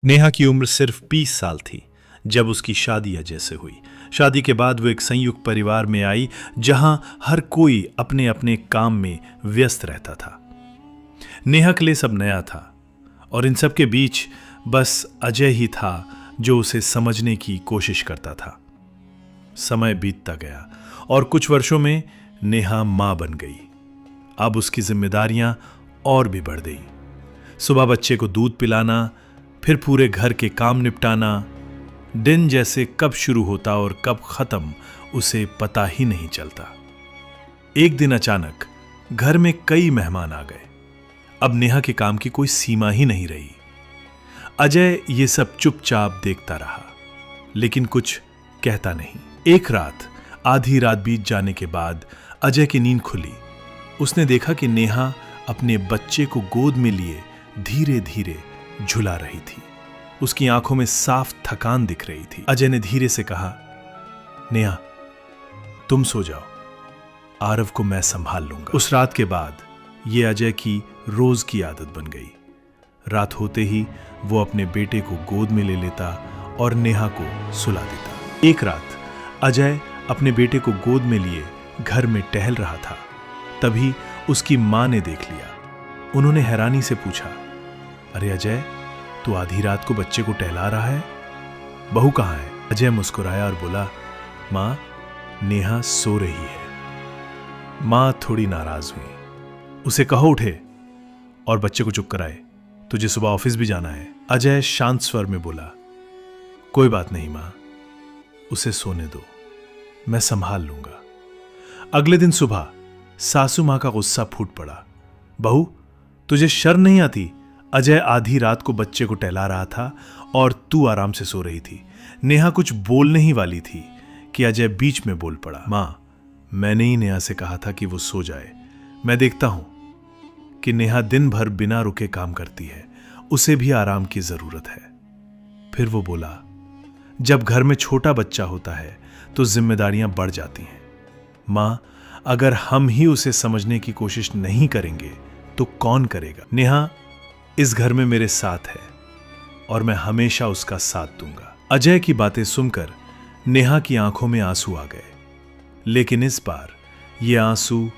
नेहा की उम्र सिर्फ 20 साल थी जब उसकी शादी अजय से हुई। शादी के बाद वो एक संयुक्त परिवार में आई जहां हर कोई अपने अपने काम में व्यस्त रहता था। नेहा के लिए सब नया था और इन सब के बीच बस अजय ही था जो उसे समझने की कोशिश करता था। समय बीतता गया और कुछ वर्षों में नेहा मां बन गई। अब उसकी जिम्मेदारियां और भी बढ़ गई। सुबह बच्चे को दूध पिलाना, फिर पूरे घर के काम निपटाना। दिन जैसे कब शुरू होता और कब खत्म उसे पता ही नहीं चलता। एक दिन अचानक घर में कई मेहमान आ गए। अब नेहा के काम की कोई सीमा ही नहीं रही। अजय ये सब चुपचाप देखता रहा, लेकिन कुछ कहता नहीं। एक रात आधी रात बीत जाने के बाद अजय की नींद खुली। उसने देखा कि नेहा अपने बच्चे को गोद में लिए धीरे धीरे झुला रही थी। उसकी आंखों में साफ थकान दिख रही थी। अजय ने धीरे से कहा, नेहा तुम सो जाओ, आरव को मैं संभाल लूंगा। उस रात के बाद यह अजय की रोज की आदत बन गई। रात होते ही वो अपने बेटे को गोद में ले लेता और नेहा को सुला देता। एक रात अजय अपने बेटे को गोद में लिए घर में टहल रहा था। तभी उसकी मां ने देख लिया। उन्होंने हैरानी से पूछा, अरे अजय, तू आधी रात को बच्चे को टहला रहा है, बहू कहाँ है? अजय मुस्कुराया और बोला, मां, नेहा सो रही है। मां थोड़ी नाराज हुई। उसे कहो उठे और बच्चे को चुप कराए, तुझे सुबह ऑफिस भी जाना है। अजय शांत स्वर में बोला, कोई बात नहीं मां, उसे सोने दो, मैं संभाल लूंगा। अगले दिन सुबह सासू मां का गुस्सा फूट पड़ा। बहू, तुझे शर्म नहीं आती? अजय आधी रात को बच्चे को टहला रहा था और तू आराम से सो रही थी। नेहा कुछ बोलने ही वाली थी कि अजय बीच में बोल पड़ा, मां, मैंने ही नेहा से कहा था कि वो सो जाए। मैं देखता हूं कि नेहा दिन भर बिना रुके काम करती है, उसे भी आराम की जरूरत है। फिर वो बोला, जब घर में छोटा बच्चा होता है तो जिम्मेदारियां बढ़ जाती हैं। मां, अगर हम ही उसे समझने की कोशिश नहीं करेंगे तो कौन करेगा? नेहा इस घर में मेरे साथ है और मैं हमेशा उसका साथ दूंगा। अजय की बातें सुनकर नेहा की आंखों में आंसू आ गए, लेकिन इस बार ये आंसू